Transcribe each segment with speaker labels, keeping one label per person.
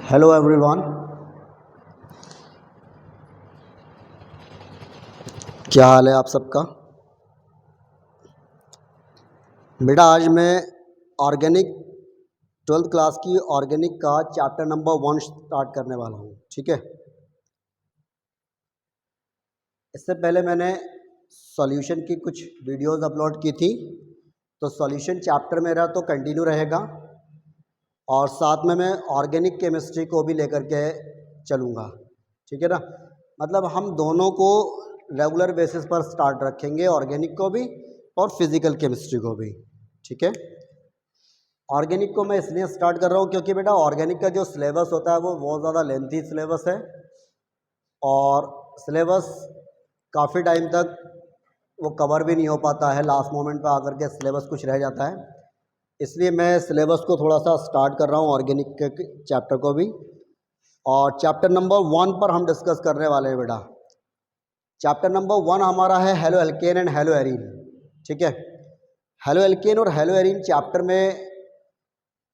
Speaker 1: Hello everyone, क्या हाल है आप सबका। बेटा आज मैं ऑर्गेनिक 12th क्लास की ऑर्गेनिक का चैप्टर नंबर 1 स्टार्ट करने वाला हूँ। ठीक है, इससे पहले मैंने सॉल्यूशन की कुछ वीडियोस अपलोड की थी, तो सॉल्यूशन चैप्टर मेरा तो कंटिन्यू रहेगा और साथ में मैं ऑर्गेनिक केमिस्ट्री को भी लेकर के चलूँगा। ठीक है ना, मतलब हम दोनों को रेगुलर बेसिस पर स्टार्ट रखेंगे, ऑर्गेनिक को भी और फिज़िकल केमिस्ट्री को भी। ठीक है, ऑर्गेनिक को मैं इसलिए स्टार्ट कर रहा हूँ क्योंकि बेटा ऑर्गेनिक का जो सिलेबस होता है वो बहुत ज़्यादा लेंथी सिलेबस है और सिलेबस काफ़ी टाइम तक वो कवर भी नहीं हो पाता है, लास्ट मोमेंट पर आकर के सिलेबस कुछ रह जाता है। इसलिए मैं सिलेबस को थोड़ा सा स्टार्ट कर रहा हूँ ऑर्गेनिक के चैप्टर को भी। और चैप्टर नंबर 1 पर हम डिस्कस करने वाले हैं बेटा। चैप्टर नंबर 1 हमारा है halo alkane and hello arene. ठीक है, हेलो एल्केन और हेलो एरीन चैप्टर में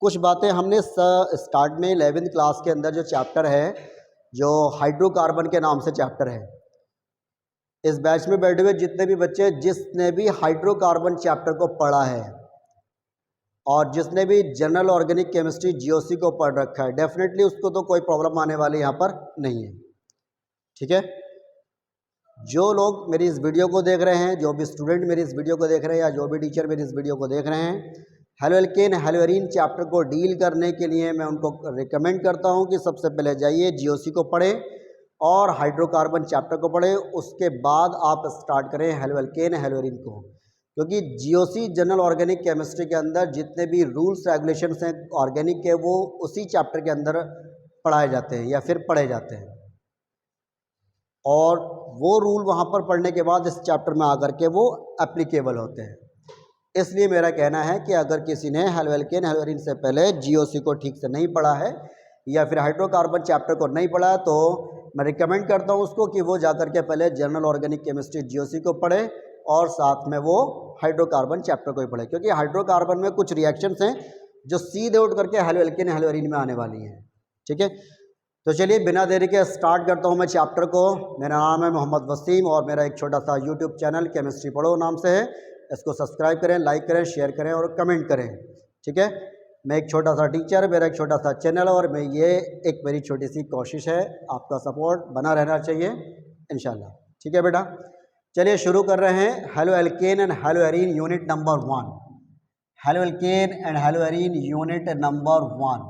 Speaker 1: कुछ बातें हमने स्टार्ट में 11th क्लास के अंदर जो चैप्टर है, जो हाइड्रोकार्बन के नाम से चैप्टर है, इस बैच में बैठे हुए जितने भी बच्चे जिसने भी हाइड्रोकार्बन चैप्टर को पढ़ा है और जिसने भी जनरल ऑर्गेनिक केमिस्ट्री जीओसी को पढ़ रखा है, डेफिनेटली उसको तो कोई प्रॉब्लम आने वाली यहाँ पर नहीं है। ठीक है, जो लोग मेरी इस वीडियो को देख रहे हैं, जो भी स्टूडेंट मेरी इस वीडियो को देख रहे हैं या जो भी टीचर मेरी इस वीडियो को देख रहे हैं, halo alkane hello arene chapter को डील करने के लिए मैं उनको रिकमेंड करता हूँ कि सबसे पहले जाइए जीओसी को पढ़ें और हाइड्रोकार्बन चैप्टर को पढ़ें, उसके बाद आप स्टार्ट करें हेलो एल्केन हेलो एरीन को। क्योंकि जीओसी जनरल ऑर्गेनिक केमिस्ट्री के अंदर जितने भी रूल्स रेगुलेशंस हैं ऑर्गेनिक के, वो उसी चैप्टर के अंदर पढ़ाए जाते हैं या फिर पढ़े जाते हैं और वो रूल वहाँ पर पढ़ने के बाद इस चैप्टर में आकर के वो एप्लीकेबल होते हैं। इसलिए मेरा कहना है कि अगर किसी ने हेलो एल्केन हेलो एरीन से पहले जीओसी को ठीक से नहीं पढ़ा है या फिर हाइड्रोकार्बन चैप्टर को नहीं पढ़ा है, तो मैं रिकमेंड करता हूँ उसको कि वो जाकर के पहले जनरल ऑर्गेनिक केमिस्ट्री जीओसी को पढ़े और साथ में वो हाइड्रोकार्बन चैप्टर को ही पढ़े, क्योंकि हाइड्रोकार्बन में कुछ रिएक्शंस हैं जो सीधे उठ करके हेलो एल्केन हेलो एरीन में आने वाली हैं। ठीक है, तो चलिए बिना देरी के स्टार्ट करता हूँ मैं चैप्टर को। मेरा नाम है मोहम्मद वसीम और मेरा एक छोटा सा यूट्यूब चैनल केमिस्ट्री पढ़ो नाम से है। इसको सब्सक्राइब करें, लाइक करें, शेयर करें और कमेंट करें। ठीक है, मैं एक छोटा सा टीचर, मेरा एक छोटा सा चैनल और मैं ये एक मेरी छोटी सी कोशिश है, आपका सपोर्ट बना रहना चाहिए इंशाल्लाह। ठीक है बेटा, चलिए शुरू कर रहे हैं। Halo alkane and hello arene unit number 1। Halo alkane and hello arene unit number 1।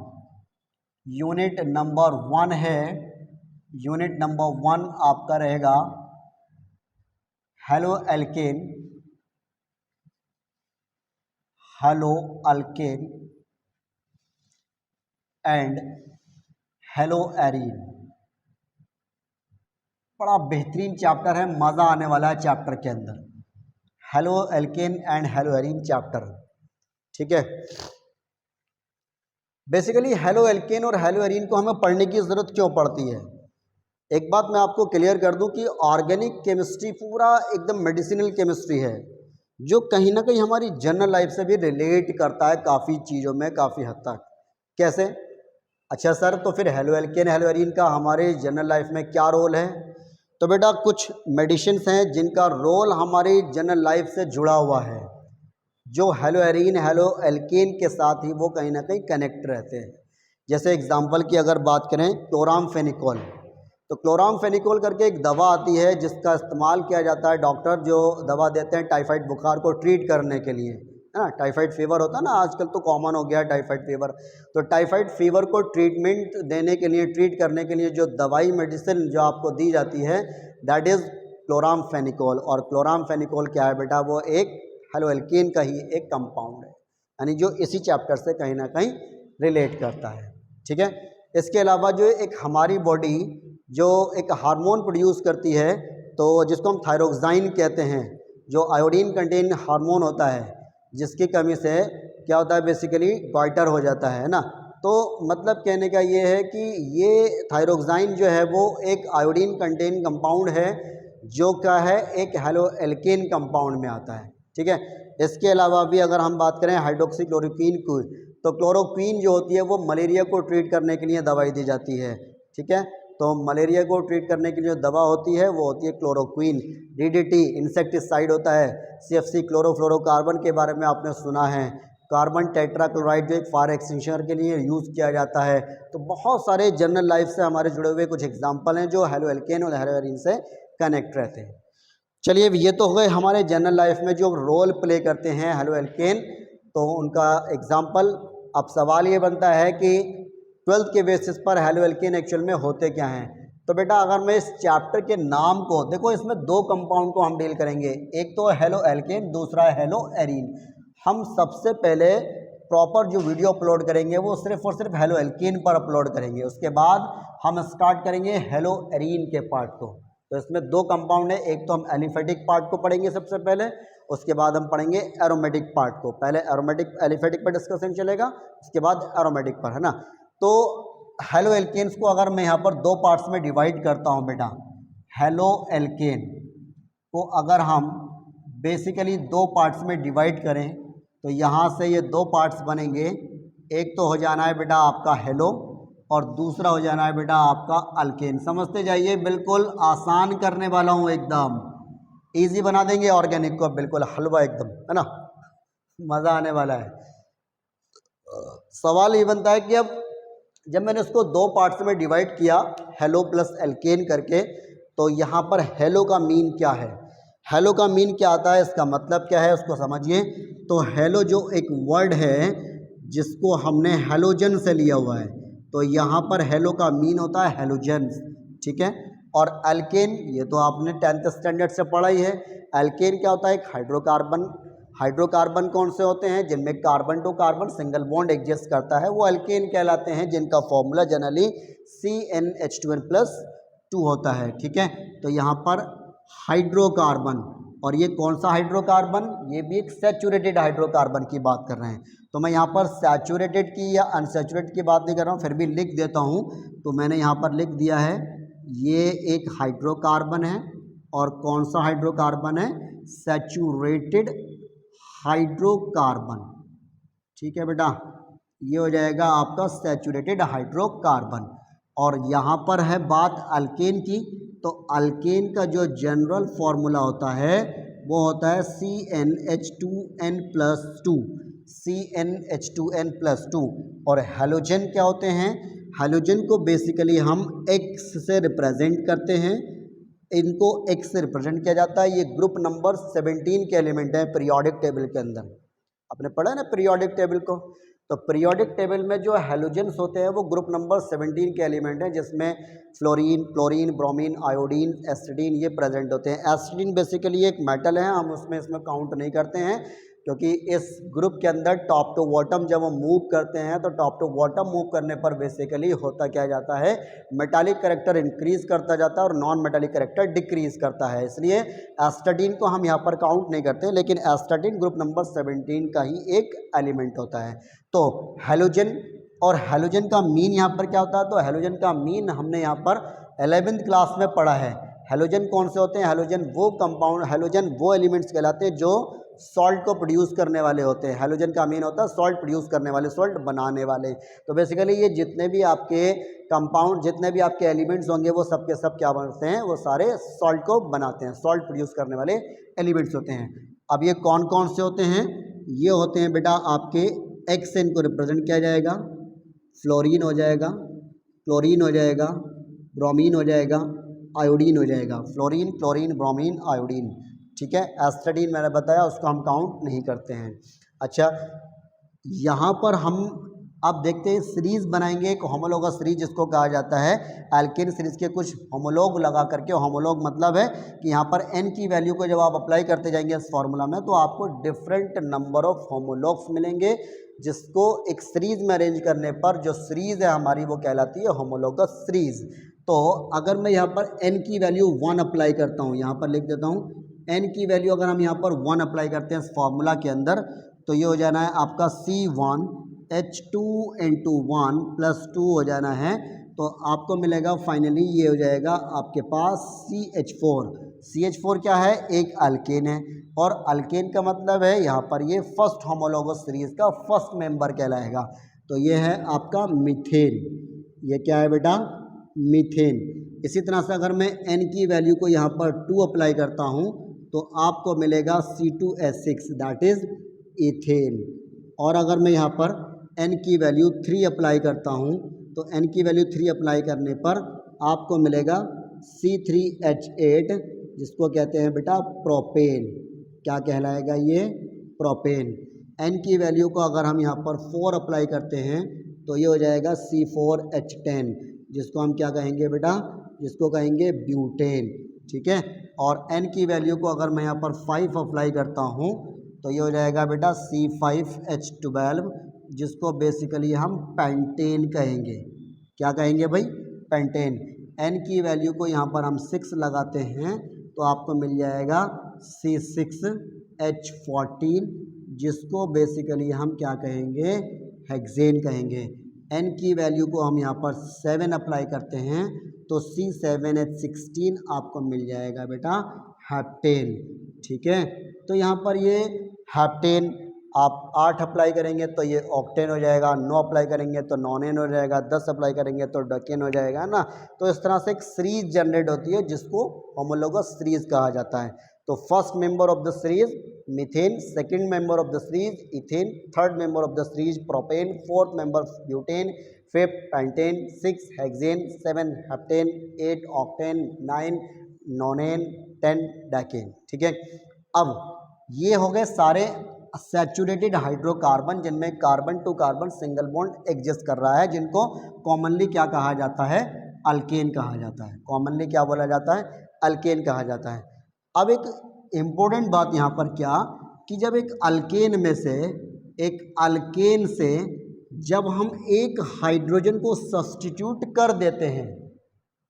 Speaker 1: Unit number 1 है, यूनिट नंबर 1 आपका रहेगा halo alkane hello alkane and hello arene. बड़ा बेहतरीन चैप्टर है, मज़ा आने वाला है चैप्टर के अंदर, halo alkane and hello arene chapter. ठीक है, बेसिकली हेलो एल्केन और हेलो एरीन को हमें पढ़ने की ज़रूरत क्यों पड़ती है। एक बात मैं आपको क्लियर कर दूं कि ऑर्गेनिक केमिस्ट्री पूरा एकदम मेडिसिनल केमिस्ट्री है, जो कहीं ना कहीं हमारी जनरल लाइफ से भी रिलेट करता है काफ़ी चीज़ों में, काफ़ी हद तक। कैसे? अच्छा सर, तो फिर हेलो एल्केन हेलो एरीन का हमारे जनरल लाइफ में क्या रोल है? तो बेटा कुछ मेडिसिन्स हैं जिनका रोल हमारी जनरल लाइफ से जुड़ा हुआ है, जो हेलो एरीन हेलो एल्केन के साथ ही वो कहीं ना कहीं कनेक्ट रहते हैं। जैसे एग्जाम्पल की अगर बात करें, क्लोरामफेनिकोल, तो क्लोरामफेनिकोल करके एक दवा आती है जिसका इस्तेमाल किया जाता है, डॉक्टर जो दवा देते हैं टाइफाइड बुखार को ट्रीट करने के लिए, है ना। टाइफाइड फीवर होता है ना, आजकल तो कॉमन हो गया है टाइफाइड फीवर। तो टाइफाइड फीवर को ट्रीटमेंट देने के लिए, ट्रीट करने के लिए जो दवाई मेडिसिन जो आपको दी जाती है, दैट इज़ क्लोरामफेनिकोल। और क्लोरामफेनिकोल क्या है बेटा? वो एक हेलो एल्केन का ही एक कंपाउंड है, यानी जो इसी चैप्टर से कहीं ना कहीं रिलेट करता है। ठीक है, इसके अलावा जो एक हमारी बॉडी जो एक हार्मोन प्रोड्यूस करती है, तो जिसको हम थायरोक्साइन कहते हैं, जो आयोडीन कंटेन हार्मोन होता है, जिसकी कमी से क्या होता है, बेसिकली गॉइटर हो जाता है ना। तो मतलब कहने का ये है कि ये थायरोक्साइन जो है वो एक आयोडीन कंटेन कंपाउंड है, जो क्या है, एक हेलो एल्केन कंपाउंड में आता है। ठीक है, इसके अलावा भी अगर हम बात करें हाइड्रोक्सी क्लोरोक्वीन की, तो क्लोरोक्वीन जो होती है वो मलेरिया को ट्रीट करने के लिए दवाई दी जाती है, ठीक है। तो मलेरिया को ट्रीट करने के लिए जो दवा होती है वो होती है क्लोरोक्वीन। DDT इंसेक्टिसाइड होता है। CFC क्लोरोफ्लोरोकार्बन के बारे में आपने सुना है। कार्बन टेट्राक्लोराइड जो एक फायर एक्सटिंग्विशर के लिए यूज़ किया जाता है। तो बहुत सारे जनरल लाइफ से हमारे जुड़े हुए कुछ एग्जाम्पल हैं जो हेलो एल्केन और हेलो एरीन से कनेक्ट रहते हैं। चलिए ये तो हो गए हमारे जनरल लाइफ में जो रोल प्ले करते हैं हेलो एल्केन, तो उनका एग्जाम्पल। अब सवाल ये बनता है कि 12th के बेसिस पर हेलो एल्केन एक्चुअल में होते क्या हैं। तो बेटा अगर मैं इस चैप्टर के नाम को देखो, इसमें दो कंपाउंड को हम डील करेंगे, एक तो हेलो एल्केन, दूसरा है हेलो एरीन। हम सबसे पहले प्रॉपर जो वीडियो अपलोड करेंगे वो सिर्फ और सिर्फ हेलो एल्केन पर अपलोड करेंगे, उसके बाद हम स्टार्ट करेंगे हेलो एरीन के पार्ट को। तो इसमें दो कंपाउंड है, एक तो हम एलिफेटिक पार्ट को पढ़ेंगे सबसे पहले, उसके बाद हम पढ़ेंगे एरोमेटिक पार्ट को। पहले एरोमेटिक एलिफेटिक पर डिस्कशन चलेगा, उसके बाद एरोमेटिक पर, है ना। तो हेलो एल्केन्स को अगर मैं यहाँ पर दो पार्ट्स में डिवाइड करता हूँ बेटा, हेलो एल्केन को अगर हम बेसिकली दो पार्ट्स में डिवाइड करें तो यहाँ से ये दो पार्ट्स बनेंगे। एक तो हो जाना है बेटा आपका हेलो और दूसरा हो जाना है बेटा आपका अल्केन। समझते जाइए, बिल्कुल आसान करने वाला हूँ, एकदम इजी बना देंगे ऑर्गेनिक को, बिल्कुल हलवा एकदम, है ना, मज़ा आने वाला है। सवाल ये बनता है कि अब जब मैंने उसको दो पार्ट्स में डिवाइड किया हेलो प्लस एल्केन करके, तो यहाँ पर हेलो का मीन क्या है, हेलो का मीन क्या आता है, इसका मतलब क्या है उसको समझिए। तो हेलो जो एक वर्ड है जिसको हमने हेलोजन से लिया हुआ है, तो यहाँ पर हेलो का मीन होता है हेलोजन, ठीक है। और अल्केन ये तो आपने 10th स्टैंडर्ड से पढ़ा ही है। अल्केन क्या होता है, एक हाइड्रोकार्बन। हाइड्रोकार्बन कौन से होते हैं, जिनमें carbon to carbon single bond exist करता है, वो अल्केन कहलाते हैं, जिनका फॉर्मूला जनरली CnH2n+2 होता है, ठीक है। तो यहाँ पर हाइड्रोकार्बन, और ये कौन सा हाइड्रोकार्बन, ये भी एक सैचुरेटेड हाइड्रोकार्बन की बात कर रहे हैं। तो मैं यहाँ पर सैचुरेटेड की या अनसैचुरेटेड की बात नहीं कर रहा हूँ, फिर भी लिख देता हूँ। तो मैंने यहाँ पर लिख दिया है ये एक हाइड्रोकार्बन है, और कौन सा हाइड्रोकार्बन है, सैचुरेटेड हाइड्रोकार्बन, ठीक है बेटा, ये हो जाएगा आपका सैचुरेटेड हाइड्रोकार्बन। और यहाँ पर है बात अल्केन की, तो अल्केन का जो जनरल फॉर्मूला होता है वो होता है CnH2n+2, CnH2n+2। और हेलोजन क्या होते हैं, हेलोजन को बेसिकली हम X से रिप्रेजेंट करते हैं, इनको X से रिप्रेजेंट किया जाता है। ये ग्रुप नंबर 17 के एलिमेंट हैं पीरियोडिक टेबल के अंदर, आपने पढ़ा है ना पीरियोडिक टेबल को। तो पीरियोडिक टेबल में जो हेलोजन्स होते हैं वो ग्रुप नंबर 17 के एलिमेंट हैं, जिसमें फ्लोरीन, क्लोरीन, ब्रोमीन, आयोडीन, एसिडीन ये प्रेजेंट होते हैं। एसिडीन बेसिकली एक मेटल है, हम इसमें काउंट नहीं करते हैं, क्योंकि इस ग्रुप के अंदर टॉप टू बॉटम जब हम मूव करते हैं तो टॉप टू बॉटम मूव करने पर बेसिकली होता क्या जाता है, मेटालिक कैरेक्टर इंक्रीज करता जाता है और नॉन मेटालिक कैरेक्टर डिक्रीज करता है। इसलिए एस्टाडीन को हम यहाँ पर काउंट नहीं करते, लेकिन एस्टाडीन ग्रुप नंबर 17 का ही एक एलिमेंट होता है। तो हेलोजन, और हेलोजन का मीन यहाँ पर क्या होता है, तो हेलोजन का मीन हमने यहाँ पर 11th क्लास में पढ़ा है। हेलोजन कौन से होते हैं, हेलोजन वो कंपाउंड, हेलोजन वो एलिमेंट्स कहलाते हैं जो सॉल्ट को प्रोड्यूस करने वाले होते हैं। हेलोजन का मीन होता है सॉल्ट प्रोड्यूस करने वाले, सॉल्ट बनाने वाले। तो बेसिकली ये जितने भी आपके कंपाउंड, जितने भी आपके एलिमेंट्स होंगे वो सब के सब क्या बनते हैं, वो सारे सॉल्ट को बनाते हैं, सॉल्ट प्रोड्यूस करने वाले एलिमेंट्स होते हैं। अब ये कौन कौन से होते हैं, ये होते हैं बेटा आपके X से इनको रिप्रेजेंट किया जाएगा, फ्लोरीन हो जाएगा, क्लोरीन हो जाएगा, ब्रोमीन हो जाएगा, आयोडीन हो जाएगा, फ्लोरीन, क्लोरीन, ब्रोमीन, आयोडीन, ठीक है। एस्टाडीन मैंने बताया उसको हम काउंट नहीं करते हैं। अच्छा, यहाँ पर हम अब देखते हैं सीरीज़ बनाएंगे, एक होमोलोगस सीरीज जिसको कहा जाता है। एल्केन सीरीज के कुछ होमोलोग लगा करके, होमोलोग मतलब है कि यहाँ पर n की वैल्यू को जब आप अप्लाई करते जाएंगे इस फॉर्मूला में तो आपको डिफरेंट नंबर ऑफ होमोलोग्स मिलेंगे, जिसको एक सीरीज में अरेंज करने पर जो सीरीज़ है हमारी वो कहलाती है होमोलोगस सीरीज। तो अगर मैं यहाँ पर n की वैल्यू 1 अप्लाई करता हूँ, यहाँ पर लिख देता हूँ n की वैल्यू अगर हम यहाँ पर 1 अप्लाई करते हैं इस फॉर्मूला के अंदर, तो ये हो जाना है आपका C1H2N2 1 + 2 हो जाना है तो आपको मिलेगा फाइनली ये हो जाएगा आपके पास CH4। CH4 क्या है, एक अल्केन है, और अल्केन का मतलब है यहाँ पर ये फर्स्ट होमोलोगस सीरीज का फर्स्ट मेंबर कहलाएगा। तो ये है आपका मीथेन। ये क्या है बेटा, मीथेन। इसी तरह से अगर मैं N की वैल्यू को यहाँ पर 2 अप्लाई करता हूँ तो आपको मिलेगा C2H6 दैट इज इथेन। और अगर मैं यहाँ पर N की वैल्यू 3 अप्लाई करता हूँ तो N की वैल्यू 3 अप्लाई करने पर आपको मिलेगा C3H8 जिसको कहते हैं बेटा प्रोपेन। क्या कहलाएगा ये, प्रोपेन। N की वैल्यू को अगर हम यहाँ पर 4 अप्लाई करते हैं तो ये हो जाएगा C4H10 जिसको हम क्या कहेंगे बेटा, जिसको कहेंगे ब्यूटेन। ठीक है। और N की वैल्यू को अगर मैं यहाँ पर 5 अप्लाई करता हूँ तो ये हो जाएगा बेटा C5H12 जिसको बेसिकली हम पेंटेन कहेंगे। क्या कहेंगे भाई, पेंटेन। N की वैल्यू को यहाँ पर हम 6 लगाते हैं तो आपको मिल जाएगा C6H14 जिसको बेसिकली हम क्या कहेंगे, हेक्सेन कहेंगे। N की वैल्यू को हम यहाँ पर 7 अप्लाई करते हैं तो C7H16 आपको मिल जाएगा बेटा हेप्टेन। ठीक है। तो यहाँ पर ये हेप्टेन आप 8 अप्लाई करेंगे तो ये ऑक्टेन हो जाएगा, 9 अप्लाई करेंगे तो नॉनेन हो जाएगा, 10 अप्लाई करेंगे तो डकेन हो जाएगा ना। तो इस तरह से एक सीरीज जनरेट होती है जिसको होमोलोगस सीरीज कहा जाता है। तो first member of the series methane, second member of the series ethane, third member of the series propane, fourth member butane, fifth pentane, 6 hexane, 7 heptane, 8 octane, 9 nonane, 10 decane. ठीक है। अब ये हो गए सारे सैचुरेटेड हाइड्रोकार्बन जिनमें carbon to carbon single bond exist कर रहा है, जिनको कॉमनली क्या कहा जाता है, अल्केन कहा जाता है। कॉमनली क्या बोला जाता है, अल्केन कहा जाता है। अब एक इम्पोर्टेंट बात यहाँ पर क्या, कि जब एक अल्केन में से, एक अल्केन से जब हम एक हाइड्रोजन को सब्स्टिट्यूट कर देते हैं,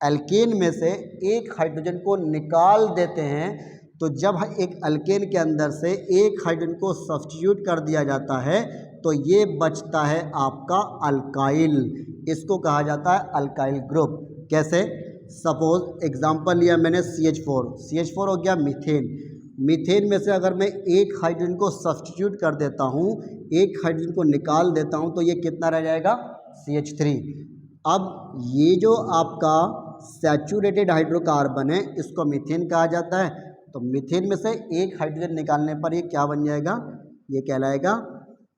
Speaker 1: अल्केन में से एक हाइड्रोजन को निकाल देते हैं, तो जब एक अल्केन के अंदर से एक हाइड्रोजन को सब्स्टिट्यूट कर दिया जाता है तो ये बचता है आपका अल्काइल। इसको कहा जाता है अल्काइल ग्रुप। कैसे, सपोज एग्जांपल लिया मैंने CH4 हो गया मीथेन। मीथेन में से अगर मैं एक हाइड्रोजन को सब्स्टिट्यूट कर देता हूँ, एक हाइड्रोजन को निकाल देता हूँ तो ये कितना रह जाएगा, CH3। अब ये जो आपका सैचुरेटेड हाइड्रोकार्बन है इसको मीथेन कहा जाता है। तो मीथेन में से एक हाइड्रोजन निकालने पर ये क्या बन जाएगा, ये कहलाएगा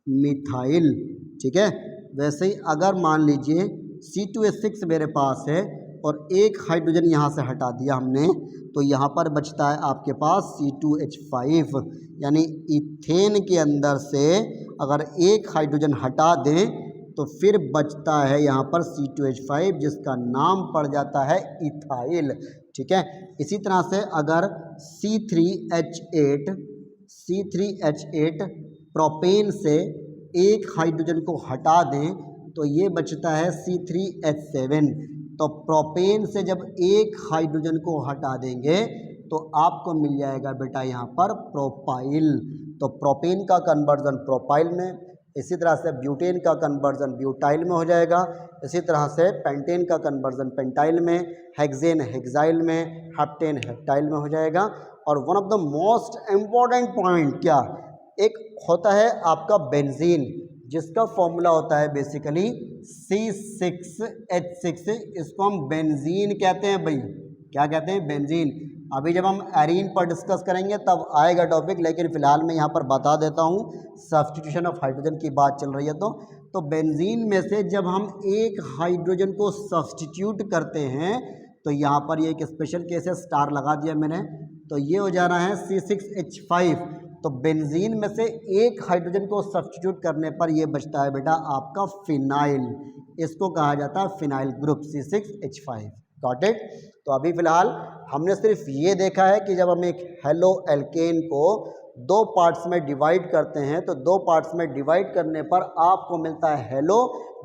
Speaker 1: मिथाइल। ठीक है। वैसे ही अगर मान लीजिए C2H6 मेरे पास है और एक हाइड्रोजन यहाँ से हटा दिया हमने, तो यहाँ पर बचता है आपके पास C2H5, यानी इथेन के अंदर से अगर एक हाइड्रोजन हटा दें तो फिर बचता है यहाँ पर C2H5 जिसका नाम पड़ जाता है इथाइल। ठीक है। इसी तरह से अगर C3H8 प्रोपेन से एक हाइड्रोजन को हटा दें तो ये बचता है C3H7। तो प्रोपेन से जब एक हाइड्रोजन को हटा देंगे तो आपको मिल जाएगा बेटा यहाँ पर प्रोपाइल। तो प्रोपेन का कन्वर्जन प्रोपाइल में, इसी तरह से ब्यूटेन का कन्वर्जन ब्यूटाइल में हो जाएगा, इसी तरह से पेंटेन का कन्वर्जन पेंटाइल में, हेक्सेन हेक्साइल में, हेप्टेन हेप्टाइल में हो जाएगा। और one of the most important point क्या, एक होता है आपका बेंजीन जिसका फॉर्मूला होता है बेसिकली C6H6, इसको हम बेंजीन कहते हैं भाई। क्या कहते हैं, बेंजीन। अभी जब हम एरीन पर डिस्कस करेंगे तब आएगा टॉपिक, लेकिन फिलहाल मैं यहाँ पर बता देता हूँ, सब्स्टिट्यूशन ऑफ हाइड्रोजन की बात चल रही है। तो बेंजीन में से जब हम एक हाइड्रोजन को सब्स्टिट्यूट करते हैं तो यहाँ पर ये एक स्पेशल केस है, स्टार लगा दिया मैंने, तो ये हो जा रहा है C6H5। तो बेंजीन में से एक हाइड्रोजन को सब्स्टिट्यूट करने पर ये बचता है बेटा आपका फिनाइल। इसको कहा जाता है phenyl group C6H5। Got it. तो अभी फिलहाल हमने सिर्फ ये देखा है कि जब हम एक हेलो एल्केन को 2 पार्ट्स में डिवाइड करते हैं तो 2 पार्ट्स में डिवाइड करने पर आपको मिलता है हेलो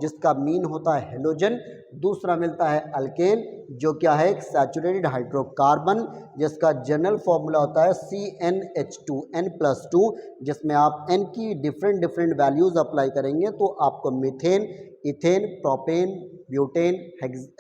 Speaker 1: जिसका मीन होता है हेलोजन, दूसरा मिलता है अल्केन जो क्या है एक सैचुरेटेड हाइड्रोकार्बन जिसका जनरल फॉर्मूला होता है CnH2n+2, जिसमें आप n की डिफरेंट वैल्यूज़ अप्लाई करेंगे तो आपको methane, ethane, propane, butane,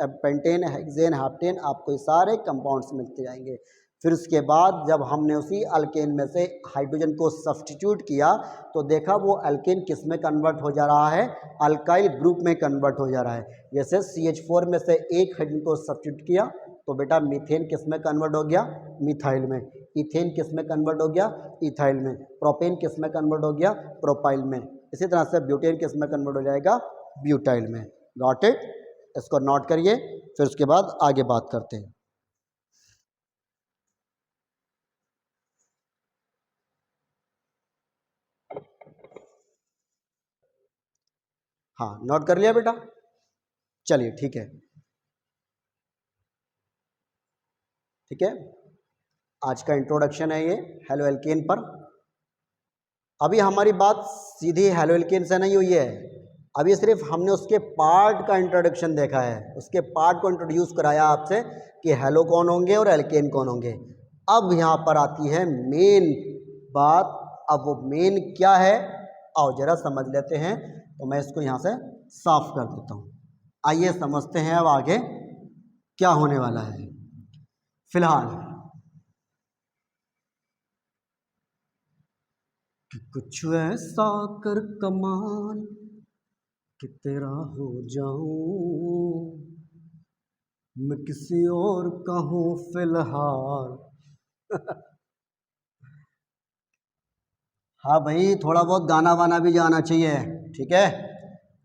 Speaker 1: pentane, hexane, heptane, आपको ये सारे कंपाउंड्स मिलते जाएंगे। फिर उसके बाद जब हमने उसी अल्केन में से हाइड्रोजन को सब्स्टिट्यूट किया तो देखा वो अल्केन किस में कन्वर्ट हो जा रहा है, अल्काइल ग्रुप में कन्वर्ट हो जा रहा है। जैसे CH4 में से एक हाइड्रोजन को सब्स्टिट्यूट किया तो बेटा मीथेन किस में कन्वर्ट हो गया, मिथाइल में। इथेन किस में कन्वर्ट हो गया, इथाइल में। प्रोपेन किस में कन्वर्ट हो गया, प्रोपाइल में। इसी तरह से ब्यूटेन किस में कन्वर्ट हो जाएगा, ब्यूटाइल में। Got it? इसको नोट करिए, फिर उसके बाद आगे बात करते हैं। हाँ, नोट कर लिया बेटा? चलिए ठीक है, ठीक है। आज का इंट्रोडक्शन है ये हेलो एल्केन पर। अभी हमारी बात सीधी हेलो एल्केन से नहीं हुई है, अभी सिर्फ हमने उसके पार्ट का इंट्रोडक्शन देखा है, उसके पार्ट को इंट्रोड्यूस कराया आपसे कि हेलो कौन होंगे और एल्केन कौन होंगे। अब यहाँ पर आती है मेन बात। अब वो मेन क्या है, आओ जरा समझ लेते हैं। तो मैं इसको यहाँ से साफ कर देता हूँ। आइए समझते हैं अब आगे क्या होने वाला है। फिलहाल कि कुछ ऐसा कर कमाल कि तेरा हो जाऊं, मैं किसी और का हूं फिलहाल। हाँ भाई, थोड़ा बहुत गाना वाना भी जाना चाहिए, ठीक है।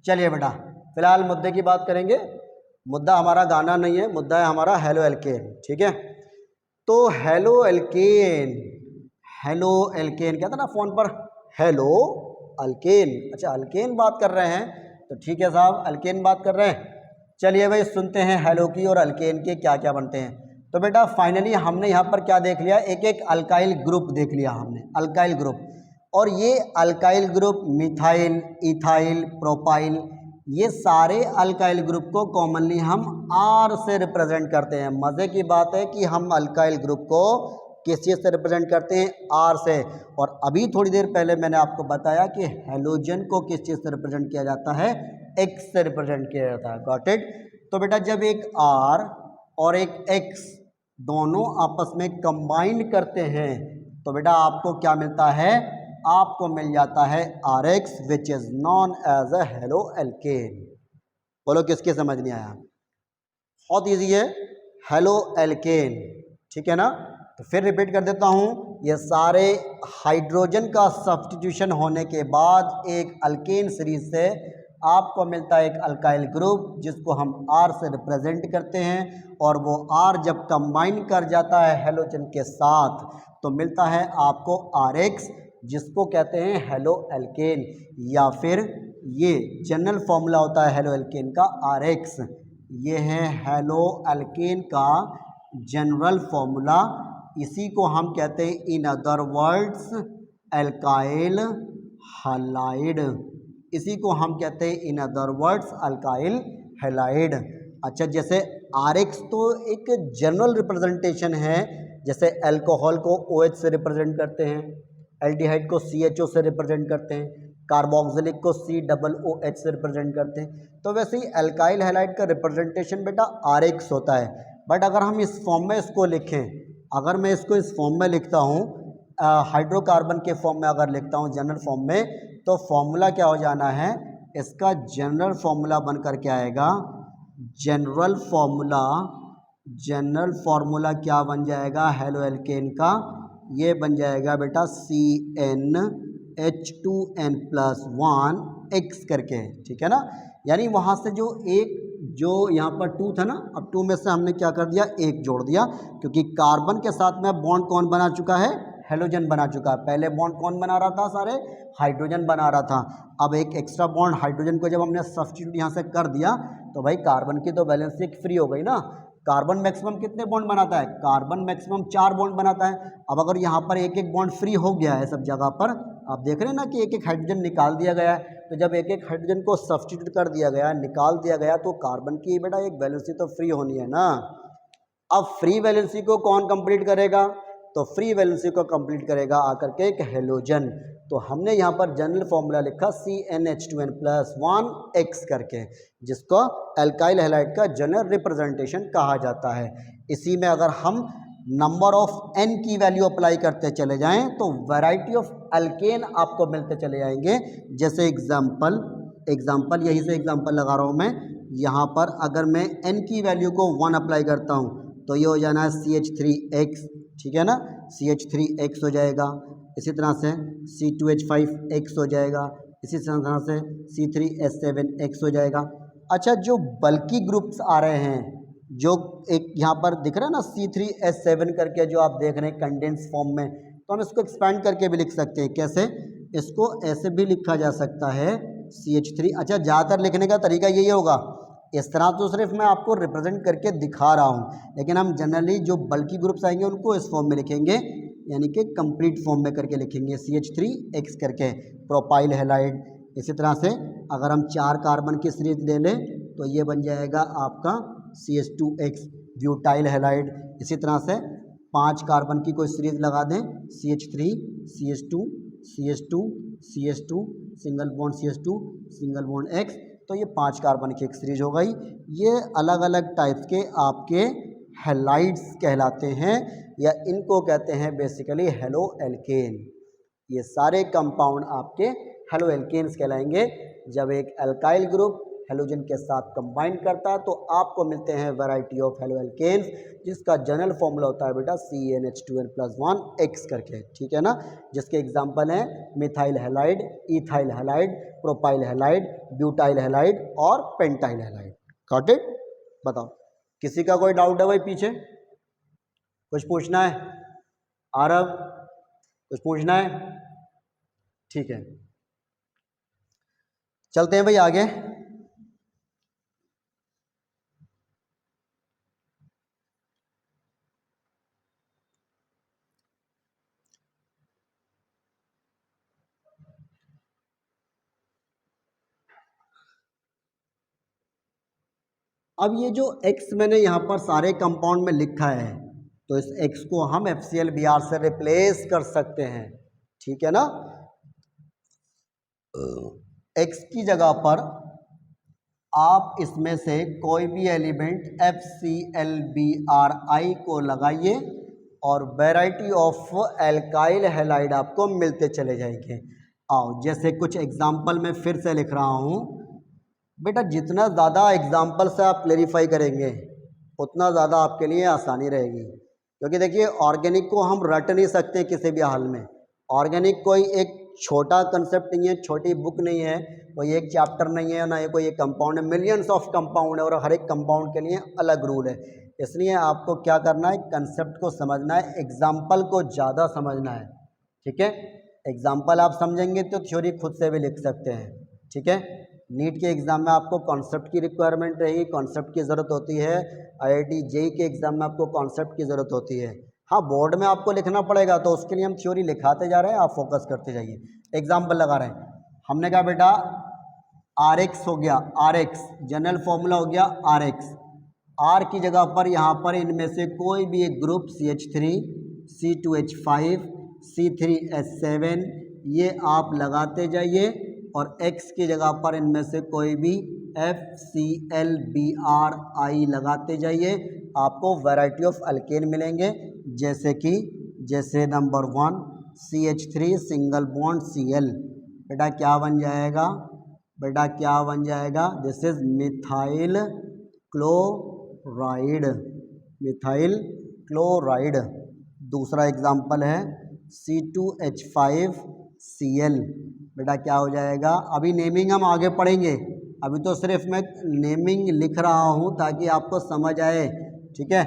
Speaker 1: चलिए बेटा, फिलहाल मुद्दे की बात करेंगे। मुद्दा हमारा गाना नहीं है, मुद्दा है हमारा हेलो एल्केन, ठीक है। तो हेलो एल्केन, हेलो एल्केन कहता ना फोन पर, हेलो अल्केन। अच्छा अल्केन बात कर रहे हैं, तो ठीक है साहब, अल्केन बात कर रहे हैं। चलिए भाई सुनते हैं हेलो की और अल्केन के क्या क्या बनते हैं। तो बेटा फाइनली हमने यहाँ पर क्या देख लिया, एक एक अल्काइल ग्रुप देख लिया हमने, अल्काइल ग्रुप। और ये alkyl group methyl, ethyl, propyl, ये सारे अल्काइल ग्रुप को कॉमनली हम R से रिप्रेजेंट करते हैं। मज़े की बात है कि हम अल्काइल ग्रुप को किस चीज़ से रिप्रेजेंट करते हैं, R से। और अभी थोड़ी देर पहले मैंने आपको बताया कि हेलोजन को किस चीज़ से रिप्रेजेंट किया जाता है, X से रिप्रेजेंट किया जाता है। Got it? तो बेटा जब एक R और एक X दोनों आपस में कंबाइन करते हैं तो बेटा आपको क्या मिलता है, आपको मिल जाता है RX which is known as a halo alkane. बोलो किसके समझ नहीं आया? बहुत इजी है, हेलो एल्केन, ठीक है ना। तो फिर रिपीट कर देता हूं, ये सारे हाइड्रोजन का सब्स्टिट्यूशन होने के बाद एक अल्केन सीरीज से आपको मिलता है एक अल्काइल ग्रुप जिसको हम R से रिप्रेजेंट करते हैं। और वो R जब कंबाइन कर जाता है हेलोजन के साथ तो मिलता है आपको RX, जिसको कहते हैं हेलो एल्केन। या फिर ये जनरल फॉर्मूला होता है हेलो एल्केन का RX, ये है हेलो एल्केन का जनरल फॉर्मूला। इसी को हम कहते हैं in other words alkyl halide, इसी को हम कहते हैं in other words alkyl halide. अच्छा जैसे RX तो एक जनरल रिप्रेजेंटेशन है, जैसे अल्कोहल को OH से रिप्रेजेंट करते हैं, एल्डिहाइड को CHO से रिप्रेजेंट करते हैं, कार्बोक्सिलिक को COOH से रिप्रेजेंट करते हैं। तो वैसे ही अल्काइल हैलाइड का रिप्रेजेंटेशन बेटा RX होता है। बट अगर हम इस फॉर्म में इसको लिखें, अगर मैं इसको इस फॉर्म में लिखता हूँ, हाइड्रोकार्बन के फॉर्म में अगर लिखता हूँ जनरल फॉर्म में, तो फॉर्मूला क्या हो जाना है, इसका जनरल फॉर्मूला बन कर के आएगा, जनरल फॉर्मूला क्या बन जाएगा हेलो एल्केन का, ये बन जाएगा बेटा CnH2n+1 X करके, ठीक है ना। यानी वहाँ से जो एक जो यहाँ पर 2 था ना, अब 2 में से हमने क्या कर दिया, 1 जोड़ दिया, क्योंकि कार्बन के साथ में बॉन्ड कौन बना चुका है, हेलोजन बना चुका है। पहले बॉन्ड कौन बना रहा था, सारे हाइड्रोजन बना रहा था। अब एक एक्स्ट्रा बॉन्ड हाइड्रोजन को जब हमने सब्स्टिट्यूट यहाँ से कर दिया तो भाई कार्बन की तो वैलेंसी फ्री हो गई ना। कार्बन मैक्सिमम कितने बॉन्ड बनाता है, कार्बन मैक्सिमम 4 बॉन्ड बनाता है। अब अगर यहाँ पर एक एक बॉन्ड फ्री हो गया है सब जगह पर, आप देख रहे हैं ना कि एक एक हाइड्रोजन निकाल दिया गया है, तो जब एक एक हाइड्रोजन को सब्स्टिट्यूट कर दिया गया, निकाल दिया गया, तो कार्बन की बेटा एक वैलेंसी तो फ्री होनी है ना। अब फ्री वैलेंसी को कौन कंप्लीट करेगा, तो फ्री वैलेंसी को कंप्लीट करेगा आकर के एक हेलोजन। तो हमने यहाँ पर जनरल फॉर्मूला लिखा CnH2n+1x करके, जिसको एल्काइल हैलाइड का जनरल रिप्रेजेंटेशन कहा जाता है। इसी में अगर हम नंबर ऑफ n की वैल्यू अप्लाई करते चले जाएं तो वैरायटी ऑफ अल्केन आपको मिलते चले जाएंगे। जैसे एग्जाम्पल यही से एग्जाम्पल लगा रहा हूँ मैं। यहाँ पर अगर मैं n की वैल्यू को 1 अप्लाई करता हूँ तो ये हो जाना है CH3X, ठीक है ना, CH3X हो जाएगा। इसी तरह से C2H5X हो जाएगा, इसी तरह से C3H7X हो जाएगा। अच्छा, जो बल्कि ग्रुप्स आ रहे हैं, जो एक यहाँ पर दिख रहा है ना C3H7 करके, जो आप देख रहे हैं कंडेंस फॉर्म में, तो हम इसको एक्सपेंड करके भी लिख सकते हैं। कैसे? इसको ऐसे भी लिखा जा सकता है CH3। अच्छा, ज़्यादातर लिखने का तरीका यही होगा, इस तरह तो सिर्फ मैं आपको रिप्रेजेंट करके दिखा रहा हूँ, लेकिन हम जनरली जो बल्कि ग्रुप्स आएंगे उनको इस फॉर्म में लिखेंगे, यानी कि कंप्लीट फॉर्म में करके लिखेंगे CH3X करके, प्रोपाइल हैलाइड। इसी तरह से अगर हम 4 कार्बन की सीरीज ले लें तो ये बन जाएगा आपका CH2X ब्यूटाइल हैलाइड। इसी तरह से 5 कार्बन की कोई सीरीज लगा दें, CH3 CH2 CH2 CH2 single bond CH2 single bond X, तो ये 5 कार्बन की एक सीरीज हो गई। ये अलग अलग टाइप्स के आपके हैलाइड्स कहलाते हैं, या इनको कहते हैं बेसिकली हेलो एल्केन। ये सारे कंपाउंड आपके हेलो एल्केन्स कहलाएंगे। जब एक एल्काइल ग्रुप हेलोजन के साथ कंबाइन करता है तो आपको मिलते हैं वैरायटी ऑफ हेलो एल्केन्स, जिसका जनरल फॉर्मूला होता है बेटा CnH2n+1x करके, ठीक है ना। जिसके एग्जांपल हैं methyl halide, ethyl halide, propyl halide, butyl halide और पेंटाइल हैलाइड। Got it? बताओ, किसी का कोई डाउट है भाई? पीछे कुछ पूछना है? आरव, कुछ पूछना है? ठीक है, चलते हैं भाई आगे। अब ये जो X मैंने यहाँ पर सारे कंपाउंड में लिखा है, तो इस X को हम FCl-Br से रिप्लेस कर सकते हैं, ठीक है ना। X की जगह पर आप इसमें से कोई भी एलिमेंट FCl-Bri को लगाइए और वैरायटी ऑफ एल्काइल हैलाइड आपको मिलते चले जाएंगे। आओ, जैसे कुछ एग्जाम्पल मैं फिर से लिख रहा हूँ बेटा। जितना ज़्यादा एग्जाम्पल से आप क्लेरिफाई करेंगे उतना ज़्यादा आपके लिए आसानी रहेगी, क्योंकि देखिए ऑर्गेनिक को हम रट नहीं सकते किसी भी हाल में। ऑर्गेनिक कोई एक छोटा कंसेप्ट नहीं है, छोटी बुक नहीं है, कोई एक चैप्टर नहीं है, ना ये कोई एक कंपाउंड है, मिलियंस ऑफ कंपाउंड है और हर एक कंपाउंड के लिए अलग रूल है। इसलिए आपको क्या करना है, कंसेप्ट को समझना है, एग्जाम्पल को ज़्यादा समझना है, ठीक है। एग्जाम्पल आप समझेंगे तो थ्योरी खुद से भी लिख सकते हैं, ठीक है। नीट के एग्ज़ाम में आपको कॉन्सेप्ट की रिक्वायरमेंट रहेगी, कॉन्सेप्ट की ज़रूरत होती है। IIT JEE के एग्ज़ाम में आपको कॉन्सेप्ट की ज़रूरत होती है। हाँ, बोर्ड में आपको लिखना पड़ेगा, तो उसके लिए हम थ्योरी लिखाते जा रहे हैं, आप फोकस करते जाइए। एग्जाम्पल लगा रहे हैं, हमने कहा बेटा RX हो गया, RX जनरल फॉर्मूला हो गया RX। R की जगह पर यहाँ पर इनमें से कोई भी एक ग्रुप CH3 C2H5 C3H7 ये आप लगाते जाइए, और X की जगह पर इनमें से कोई भी FCl-Bri लगाते जाइए। आपको वैरायटी ऑफ अल्केन मिलेंगे, जैसे number 1 CH3 single bond Cl, बेटा क्या बन जाएगा? बेटा क्या बन जाएगा? This is methyl chloride, methyl chloride. दूसरा एग्जाम्पल है C2H5Cl, बेटा क्या हो जाएगा? अभी नेमिंग हम आगे पढ़ेंगे, अभी तो सिर्फ मैं नेमिंग लिख रहा हूँ ताकि आपको समझ आए, ठीक है।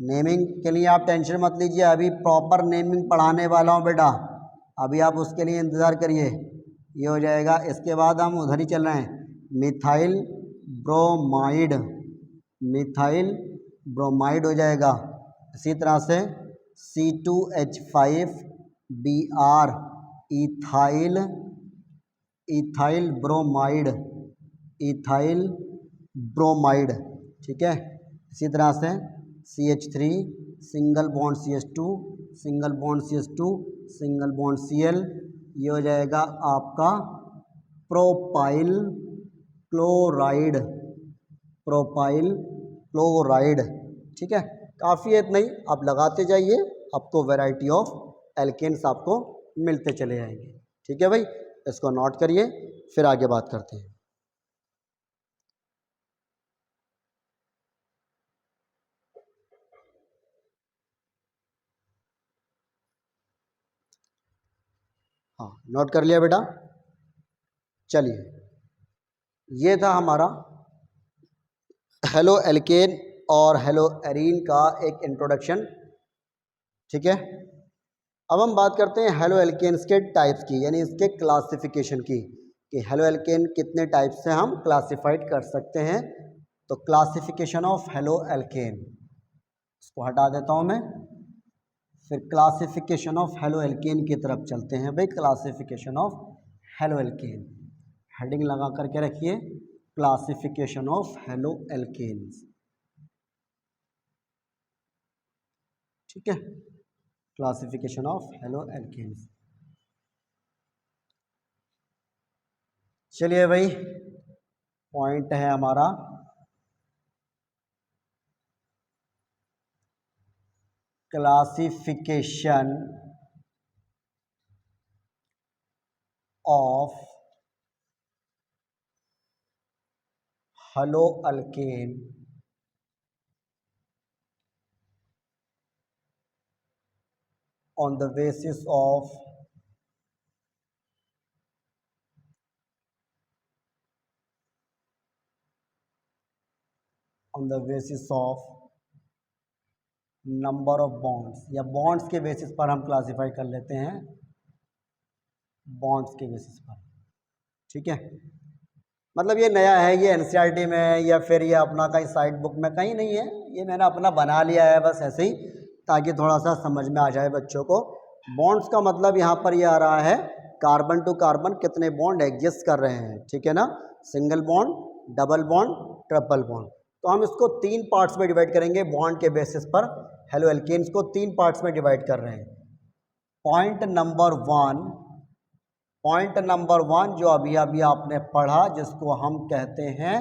Speaker 1: नेमिंग के लिए आप टेंशन मत लीजिए, अभी प्रॉपर नेमिंग पढ़ाने वाला हूँ बेटा, अभी आप उसके लिए इंतज़ार करिए। ये हो जाएगा, इसके बाद हम उधर ही चल रहे हैं, मिथाइल ब्रोमाइड, मिथाइल ब्रोमाइड हो जाएगा। इसी तरह से C2H5Br ethyl bromide, ethyl bromide, ठीक है। इसी तरह से CH3 single bond CH2 single bond CH2 single bond Cl, ये हो जाएगा आपका प्रोपाइल क्लोराइड, प्रोपाइल क्लोराइड। ठीक है, काफ़ी है इतना ही, आप लगाते जाइए, आपको वैरायटी ऑफ एल्केन्स आपको मिलते चले जाएंगे। ठीक है भाई, इसको नोट करिए, फिर आगे बात करते हैं। हाँ, नोट कर लिया बेटा। चलिए, ये था हमारा हेलो एल्केन और हेलो एरीन का एक इंट्रोडक्शन। ठीक है, अब हम बात करते हैं हेलो एल्केन्स के टाइप्स की, यानी इसके क्लासिफिकेशन की, कि हेलो एल्केन कितने टाइप से हम क्लासिफाइड कर सकते हैं। तो क्लासिफिकेशन ऑफ हेलो एल्केन, इसको हटा देता हूँ मैं, फिर क्लासिफिकेशन ऑफ हेलो एल्केन की तरफ चलते हैं। भाई, classification of halo alkane, heading लगा करके रखिए, क्लासिफिकेशन ऑफ हेलो एल्केन्स। ठीक है, क्लासिफिकेशन ऑफ हेलो एल्केन्स। चलिए भाई, पॉइंट है हमारा classification of halo alkane on the basis of number of bonds, या बॉन्ड्स के बेसिस पर हम क्लासिफाई कर लेते हैं, बॉन्ड्स के बेसिस पर। ठीक है, मतलब ये नया है, ये एनसीईआरटी में है या फिर ये अपना कहीं साइड बुक में कहीं नहीं है, ये मैंने अपना बना लिया है बस ऐसे ही, ताकि थोड़ा सा समझ में आ जाए बच्चों को। बॉन्ड्स का मतलब यहाँ पर ये आ रहा है कार्बन टू कार्बन कितने बॉन्ड एग्जिस्ट कर रहे हैं। ठीक है ना, single bond, double bond, triple bond. तो हम इसको 3 पार्ट्स में डिवाइड करेंगे बॉन्ड के बेसिस पर। हेलो एल्केन्स को 3 पार्ट्स में डिवाइड कर रहे हैं। पॉइंट नंबर वन जो अभी अभी आपने पढ़ा, जिसको हम कहते हैं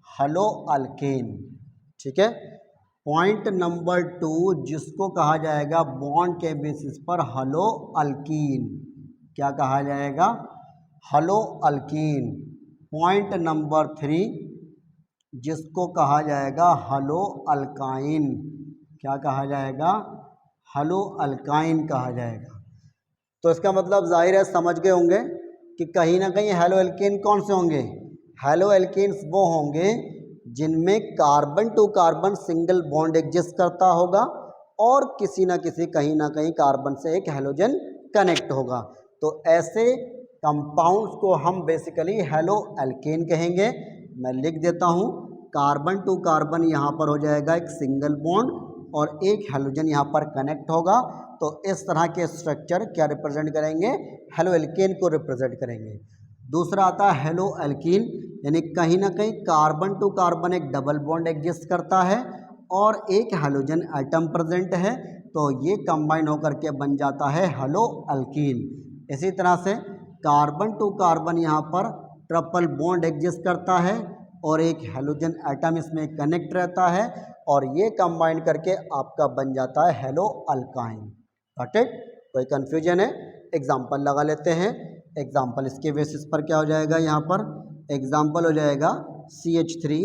Speaker 1: हेलो अल्केन। ठीक है, पॉइंट नंबर 2 जिसको कहा जाएगा बॉन्ड के बेसिस पर हेलो अल्कीन, क्या कहा जाएगा, हेलो अल्कीन। पॉइंट नंबर 3 जिसको कहा जाएगा हेलो अल्काइन, क्या कहा जाएगा, हेलो अल्काइन कहा जाएगा। तो इसका मतलब जाहिर है समझ गए होंगे कि कहीं ना कहीं हेलो एल्केन कौन से होंगे, हेलो एल्केन्स वो होंगे जिनमें carbon to carbon single bond exist करता होगा और किसी ना किसी कहीं ना कहीं कार्बन से एक हेलोजन कनेक्ट होगा। तो ऐसे कंपाउंड्स को हम बेसिकली हेलो एल्केन कहेंगे। मैं लिख देता हूँ, कार्बन टू कार्बन यहाँ पर हो जाएगा एक सिंगल बॉन्ड और एक हेलोजन यहाँ पर कनेक्ट होगा। तो इस तरह के स्ट्रक्चर क्या रिप्रेजेंट करेंगे, हेलो एल्केन को रिप्रेजेंट करेंगे। दूसरा आता है हेलो एल्कीन, यानी कहीं ना कहीं कार्बन टू कार्बन एक डबल बॉन्ड एग्जिस्ट करता है और एक हेलोजन एटम प्रेजेंट है, तो ये कंबाइन होकर के बन जाता है हेलो अल्कीन। इसी तरह से कार्बन टू कार्बन यहाँ पर ट्रिपल बॉन्ड एग्जिस्ट करता है और एक हेलोजन एटम इसमें कनेक्ट रहता है और ये कंबाइन करके आपका बन जाता है हेलो अल्काइन। Got it? कोई कन्फ्यूजन है? एग्जाम्पल लगा लेते हैं। एग्जाम्पल इसके बेसिस पर क्या हो जाएगा, यहाँ पर एग्जाम्पल हो जाएगा CH3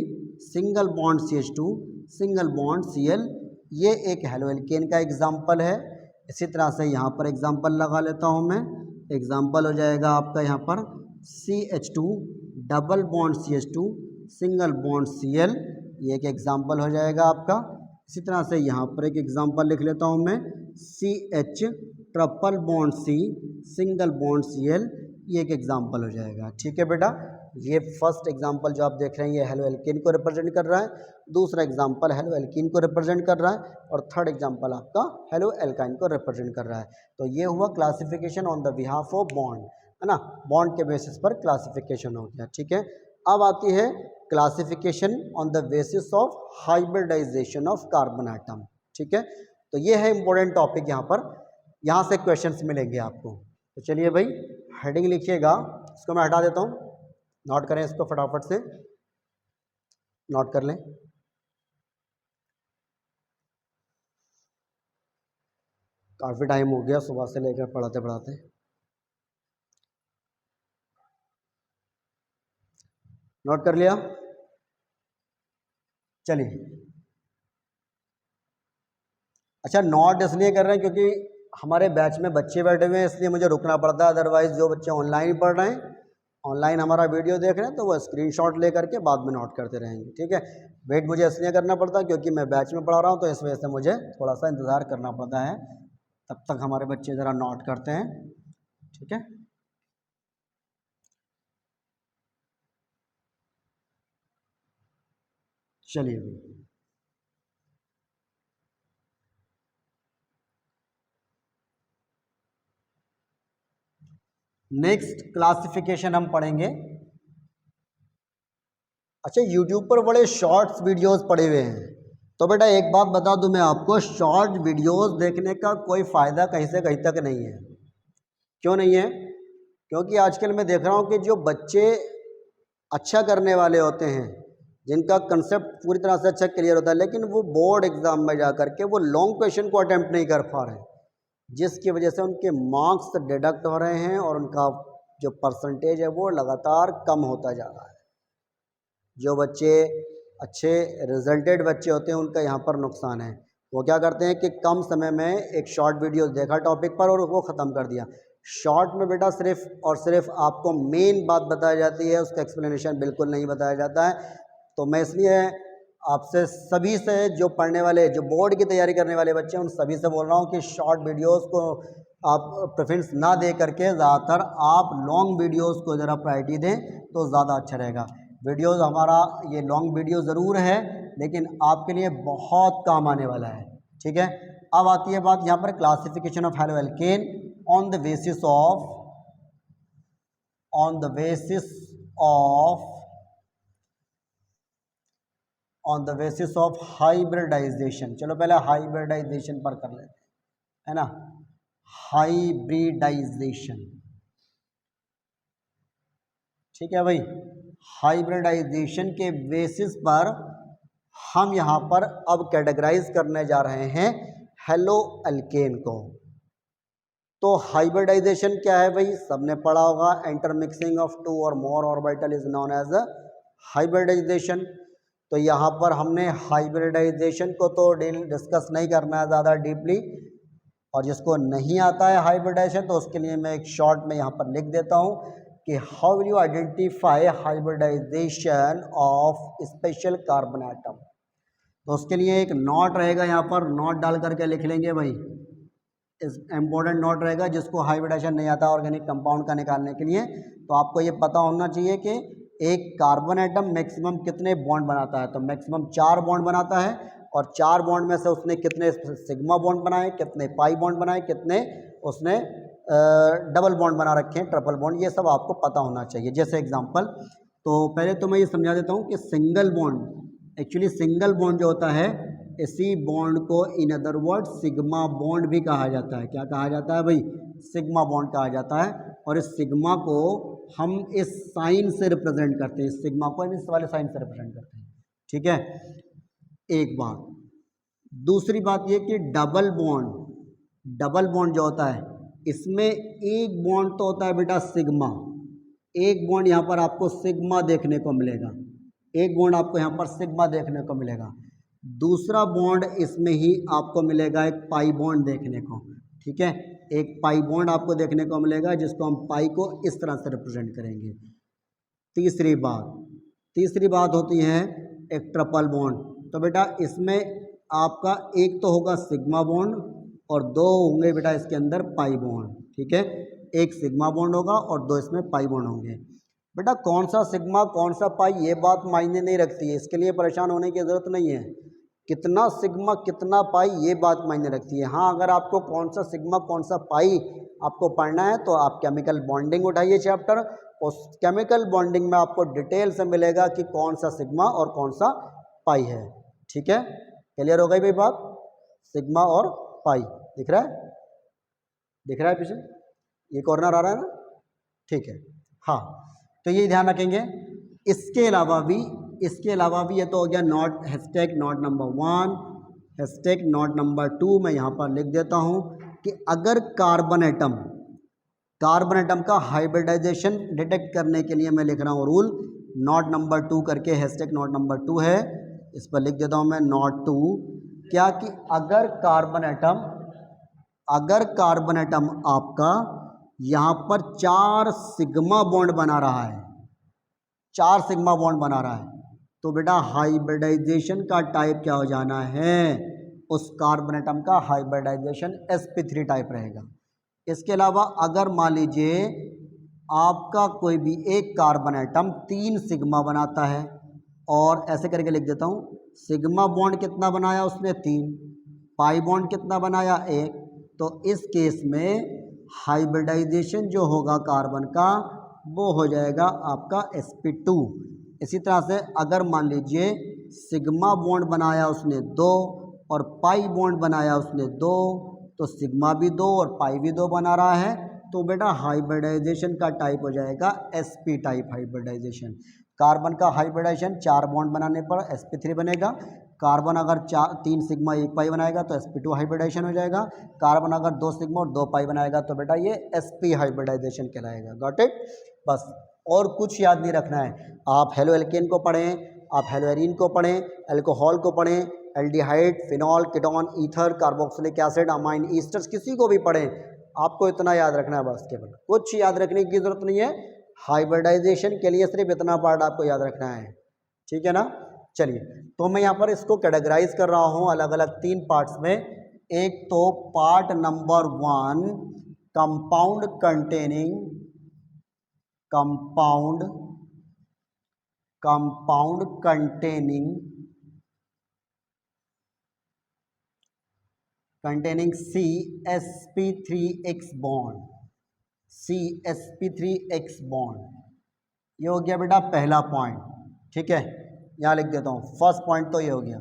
Speaker 1: single bond CH2 single bond Cl, ये एक हेलो एल्केन का एग्जाम्पल है। इसी तरह से यहाँ पर एग्जाम्पल लगा लेता हूँ मैं। एग्जाम्पल हो जाएगा आपका यहाँ पर CH2 double bond CH2 single bond Cl, ये एक एग्जाम्पल हो जाएगा आपका। इसी तरह से यहाँ पर एक एग्जाम्पल लिख लेता हूँ मैं, CH triple bond C single bond Cl, ये एक एग्जाम्पल हो जाएगा। ठीक है बेटा, ये फर्स्ट एग्जाम्पल जो आप देख रहे हैं ये हेलो एल्केन को रिप्रेजेंट कर रहा है, दूसरा एग्जाम्पल हेलो एल्कीन को रिप्रेजेंट कर रहा है और थर्ड एग्जाम्पल आपका हेलो एल्काइन को रिप्रेजेंट कर रहा है। तो ये हुआ classification on the behalf of bond, है ना, बॉन्ड के बेसिस पर क्लासिफिकेशन हो गया। ठीक है, अब आती है classification on the basis of hybridization of carbon atom. ठीक है, तो ये है इंपॉर्टेंट टॉपिक, यहाँ से क्वेश्चंस मिलेंगे आपको। तो चलिए भाई, हेडिंग लिखिएगा, इसको मैं हटा देता हूँ, नोट करें इसको फटाफट से, नोट कर लें। काफ़ी टाइम हो गया सुबह से लेकर पढ़ाते पढ़ाते। नोट कर लिया? चलिए, अच्छा नोट इसलिए कर रहे हैं क्योंकि हमारे बैच में बच्चे बैठे हुए हैं, इसलिए मुझे रुकना पड़ता है। अदरवाइज जो बच्चे ऑनलाइन पढ़ रहे हैं, ऑनलाइन हमारा वीडियो देख रहे हैं, तो वो स्क्रीनशॉट ले करके बाद में नोट करते रहेंगे, ठीक है। वेट मुझे इसलिए करना पड़ता है क्योंकि मैं बैच में पढ़ा रहा हूँ, तो इस वजह से मुझे थोड़ा सा इंतज़ार करना पड़ता है, तब तक हमारे बच्चे ज़रा नोट करते हैं, ठीक है। चलिए भाई, नेक्स्ट क्लासिफिकेशन हम पढ़ेंगे। अच्छा, यूट्यूब पर बड़े शॉर्ट्स वीडियोस पड़े हुए हैं, तो बेटा एक बात बता दूं मैं आपको, शॉर्ट वीडियोस देखने का कोई फ़ायदा कहीं से कहीं तक नहीं है। क्यों नहीं है? क्योंकि आजकल मैं देख रहा हूं कि जो बच्चे अच्छा करने वाले होते हैं, जिनका कंसेप्ट पूरी तरह से अच्छा क्लियर होता है, लेकिन वो बोर्ड एग्ज़ाम में जा कर के वो लॉन्ग क्वेश्चन को अटैम्प्ट नहीं कर पा रहे हैं, जिसकी वजह से उनके मार्क्स डिडक्ट हो रहे हैं और उनका जो परसेंटेज है वो लगातार कम होता जा रहा है। जो बच्चे अच्छे रिजल्टेड बच्चे होते हैं उनका यहाँ पर नुकसान है। वो क्या करते हैं कि कम समय में एक शॉर्ट वीडियो देखा टॉपिक पर और वो ख़त्म कर दिया। शॉर्ट में बेटा सिर्फ और सिर्फ आपको मेन बात बताई जाती है, उसका एक्सप्लेनेशन बिल्कुल नहीं बताया जाता है। तो मैं इसलिए आपसे सभी से, जो पढ़ने वाले, जो बोर्ड की तैयारी करने वाले बच्चे हैं, उन सभी से बोल रहा हूँ कि शॉर्ट वीडियोज़ को आप प्रेफरेंस ना दे करके ज़्यादातर आप लॉन्ग वीडियोज़ को ज़रा प्रायोरिटी दें तो ज़्यादा अच्छा रहेगा। वीडियोज़ हमारा ये लॉन्ग वीडियो ज़रूर है, लेकिन आपके लिए बहुत काम आने वाला है, ठीक है। अब आती है बात यहाँ पर classification of haloalkane on the basis of hybridization. चलो पहले हाइब्रिडाइजेशन पर कर लेते हैं, है ना। हाइब्रिडाइजेशन, ठीक है भाई। हाइब्रिडाइजेशन के बेसिस पर हम यहाँ पर अब कैटेगराइज करने जा रहे हैं हैलोएल्केन को। तो हाइब्रिडाइजेशन क्या है भाई, सबने पढ़ा होगा, इंटरमिक्सिंग ऑफ टू और more orbital is known as hybridization. तो यहाँ पर हमने हाइब्रिडाइजेशन को तो डिस्कस नहीं करना है ज़्यादा डीपली, और जिसको नहीं आता है हाइब्रिडाइजेशन तो उसके लिए मैं एक शॉर्ट में यहाँ पर लिख देता हूँ कि how will you identify hybridization of special carbon atom. तो उसके लिए एक नोट रहेगा, यहाँ पर नोट डाल करके लिख लेंगे भाई, इस इम्पोर्टेंट नोट रहेगा। जिसको हाइब्रिडाइजेशन नहीं आता ऑर्गेनिक कंपाउंड का निकालने के लिए, तो आपको ये पता होना चाहिए कि एक कार्बन एटम मैक्सिमम कितने बॉन्ड बनाता है। तो मैक्सिमम 4 बॉन्ड बनाता है, और 4 बॉन्ड में से उसने कितने सिग्मा बॉन्ड बनाए, कितने पाई बॉन्ड बनाए, कितने उसने डबल बॉन्ड बना रखे हैं, ट्रिपल बॉन्ड, ये सब आपको पता होना चाहिए। जैसे एग्जांपल, तो पहले तो मैं ये समझा देता हूँ कि single bond, actually single bond जो होता है, इसी बॉन्ड को in other word sigma bond भी कहा जाता है। क्या कहा जाता है भाई? सिग्मा बॉन्ड कहा जाता है। और इस सिग्मा को हम इस साइन से रिप्रेजेंट करते हैं, इस सिग्मा को हम इस वाले साइन से रिप्रेजेंट करते हैं, ठीक है। एक बात। दूसरी बात ये कि डबल बॉन्ड जो होता है, इसमें एक बॉन्ड तो होता है बेटा सिग्मा, एक बॉन्ड यहाँ पर आपको सिग्मा देखने को मिलेगा, एक बॉन्ड आपको यहाँ पर सिग्मा देखने को मिलेगा। दूसरा बॉन्ड इसमें ही आपको मिलेगा एक पाई बॉन्ड देखने को, ठीक है। एक पाई बॉन्ड आपको देखने को मिलेगा, जिसको हम पाई को इस तरह से रिप्रेजेंट करेंगे। तीसरी बात होती है एक ट्रिपल बॉन्ड। तो बेटा इसमें आपका एक तो होगा सिग्मा बॉन्ड और 2 होंगे बेटा इसके अंदर पाई बॉन्ड, ठीक है। एक सिग्मा बॉन्ड होगा और 2 इसमें पाई बॉन्ड होंगे। बेटा कौन सा सिग्मा कौन सा पाई ये बात मायने नहीं रखती है, इसके लिए परेशान होने की ज़रूरत नहीं है। कितना सिग्मा कितना पाई ये बात मायने रखती है। हाँ, अगर आपको कौन सा सिग्मा कौन सा पाई आपको पढ़ना है तो आप केमिकल बॉन्डिंग उठाइए चैप्टर, उस केमिकल बॉन्डिंग में आपको डिटेल से मिलेगा कि कौन सा सिग्मा और कौन सा पाई है, ठीक है। क्लियर हो गई भाई बात? सिग्मा और पाई दिख रहा है, दिख रहा है पीछे ये कॉर्नर आ रहा है ना, ठीक है। हाँ, तो ये ध्यान रखेंगे। इसके अलावा भी ये तो हो गया not hashtag not number 1, hashtag not number 2 मैं यहाँ पर लिख देता हूँ कि अगर कार्बन एटम का हाइब्रिडाइजेशन डिटेक्ट करने के लिए मैं लिख रहा हूँ रूल नॉट नंबर 2 करके, हैशटैग नॉट नंबर 2 है, इस पर लिख देता हूँ मैं नॉट 2, क्या कि अगर कार्बन एटम आपका यहाँ पर 4 सिग्मा बॉन्ड बना रहा है, 4 सिग्मा बॉन्ड बना रहा है, तो बेटा हाइब्रिडाइजेशन का टाइप क्या हो जाना है, उस कार्बन एटम का हाइब्रिडाइजेशन sp3 टाइप रहेगा। इसके अलावा अगर मान लीजिए आपका कोई भी एक कार्बन एटम 3 सिग्मा बनाता है, और ऐसे करके लिख देता हूँ, सिग्मा बॉन्ड कितना बनाया उसने 3, पाई बॉन्ड कितना बनाया 1, तो इस केस में हाइब्रिडाइजेशन जो होगा कार्बन का वो हो जाएगा आपका sp2। इसी तरह से अगर मान लीजिए सिग्मा बॉन्ड बनाया उसने 2 और पाई बॉन्ड बनाया उसने 2, तो सिग्मा भी 2 और पाई भी 2 बना रहा है, तो बेटा हाइब्रिडाइजेशन का टाइप हो जाएगा sp टाइप हाइब्रिडाइजेशन। कार्बन का हाइब्रिडाइजेशन 4 बॉन्ड बनाने पर sp3 बनेगा, कार्बन अगर 3 सिग्मा 1 पाई बनाएगा तो sp2 हाइब्रिडाइजेशन हो जाएगा, कार्बन अगर 2 सिग्मा और 2 पाई बनाएगा तो बेटा ये sp हाइब्रिडाइजेशन कहलाएगा। Got it? बस, और कुछ याद नहीं रखना है। आप हेलो एल्केन को पढ़ें, आप हेलो एरीन को पढ़ें, एल्कोहल को पढ़ें, aldehyde, phenol, ketone, ether, carboxylic acid, amine, esters, किसी को भी पढ़ें, आपको इतना याद रखना है बस, केवल कुछ याद रखने की जरूरत नहीं है। हाइब्रिडाइजेशन के लिए सिर्फ इतना पार्ट आपको याद रखना है, ठीक है ना। चलिए, तो मैं यहाँ पर इसको कैटेगराइज कर रहा हूँ अलग अलग 3 पार्ट्स में। एक तो part number 1 compound containing CsP3x bond, ये हो गया बेटा पहला पॉइंट, ठीक है, यहाँ लिख देता हूँ। फर्स्ट पॉइंट तो ये हो गया।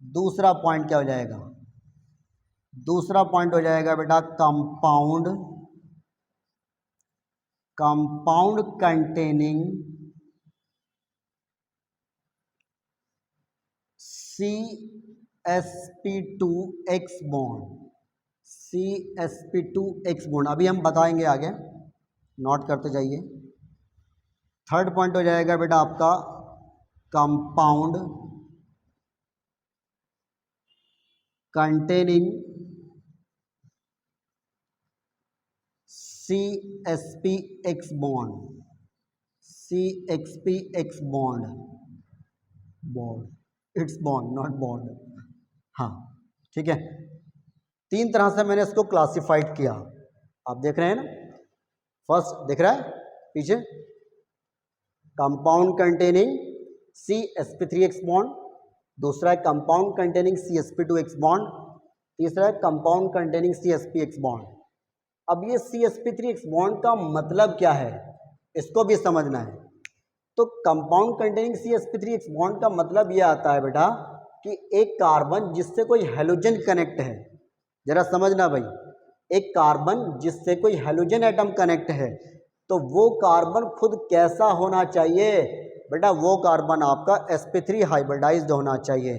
Speaker 1: दूसरा पॉइंट क्या हो जाएगा? दूसरा पॉइंट हो जाएगा बेटा कंपाउंड containing CsP2x bond, अभी हम बताएंगे आगे, नोट करते जाइए। थर्ड पॉइंट हो जाएगा बेटा आपका compound containing CsPx bond, it's bond not bond. हाँ, ठीक है। 3 तरह से मैंने इसको क्लासिफाइड किया, आप देख रहे हैं ना। फर्स्ट दिख रहा है पीछे, कंपाउंड कंटेनिंग CsP3x बॉन्ड, दूसरा है कंपाउंड कंटेनिंग CsP2x बॉन्ड, तीसरा है कंपाउंड कंटेनिंग CsPx बॉन्ड। अब ये CsP3x बॉन्ड का मतलब क्या है, इसको भी समझना है। तो कंपाउंड कंटेनिंग CsP3x बॉन्ड का मतलब ये आता है बेटा कि एक कार्बन जिससे कोई हैलोजन कनेक्ट है, जरा समझना भाई, एक कार्बन जिससे कोई हैलोजन एटम कनेक्ट है, तो वो कार्बन खुद कैसा होना चाहिए बेटा? वो कार्बन आपका sp3 हाइब्रिडाइज्ड होना चाहिए।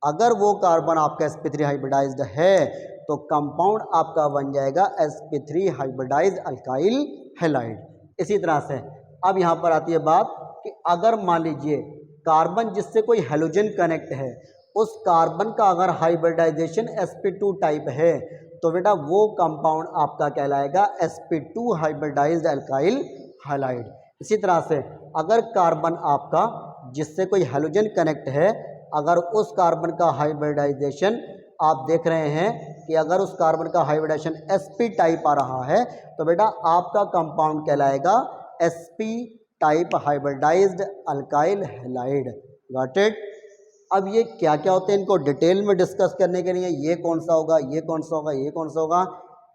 Speaker 1: अगर वो कार्बन आपका sp3 हाइब्रिडाइज्ड है तो कंपाउंड आपका बन जाएगा sp3 हाइब्रिडाइज्ड अल्काइल हैलाइड। इसी तरह से अब यहाँ पर आती है बात कि अगर मान लीजिए कार्बन जिससे कोई हैलोजन कनेक्ट है, उस कार्बन का अगर हाइब्रिडाइजेशन sp2 टाइप है तो बेटा वो कंपाउंड आपका कहलाएगा sp2 हाइब्रिडाइज्ड अल्काइल हैलाइड। इसी तरह से अगर कार्बन आपका जिससे कोई हैलोजन कनेक्ट है, अगर उस कार्बन का हाइब्रिडाइजेशन आप देख रहे हैं कि अगर उस कार्बन का हाइब्रिडाइजेशन sp टाइप आ रहा है तो बेटा आपका कंपाउंड कहलाएगा sp type hybridized alkyl halide. Got it? अब ये क्या क्या होते हैं, इनको डिटेल में डिस्कस करने के लिए ये कौन सा होगा, ये कौन सा होगा, ये कौन सा होगा,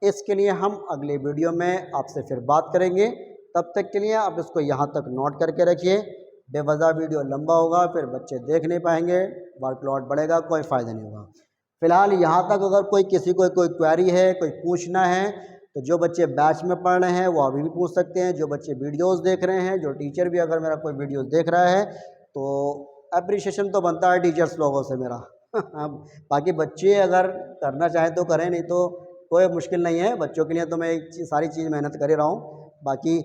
Speaker 1: इसके लिए हम अगले वीडियो में आपसे फिर बात करेंगे। तब तक के लिए आप इसको यहाँ तक नोट करके रखिए। बेवजह वीडियो लंबा होगा, फिर बच्चे देख नहीं पाएंगे, वर्कलोड बढ़ेगा, कोई फ़ायदा नहीं होगा। फिलहाल यहाँ तक अगर कोई किसी को कोई क्वेरी है, कोई पूछना है तो जो बच्चे बैच में पढ़ रहे हैं वो अभी भी पूछ सकते हैं, जो बच्चे वीडियोस देख रहे हैं, जो टीचर भी अगर मेरा कोई वीडियोस देख रहा है तो अप्रिशिएशन तो बनता है टीचर्स लोगों से मेरा। बाकी बच्चे अगर करना चाहें तो करें, नहीं तो कोई मुश्किल नहीं है, बच्चों के लिए तो मैं सारी चीज़ मेहनत कर ही रहा हूँ। बाकी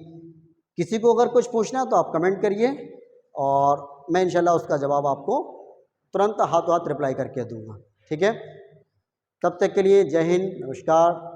Speaker 1: किसी को अगर कुछ पूछना है तो आप कमेंट करिए और मैं इंशाल्लाह उसका जवाब आपको तुरंत हाथों हाथ रिप्लाई करके दूंगा। ठीक है, तब तक के लिए जय हिंद, नमस्कार।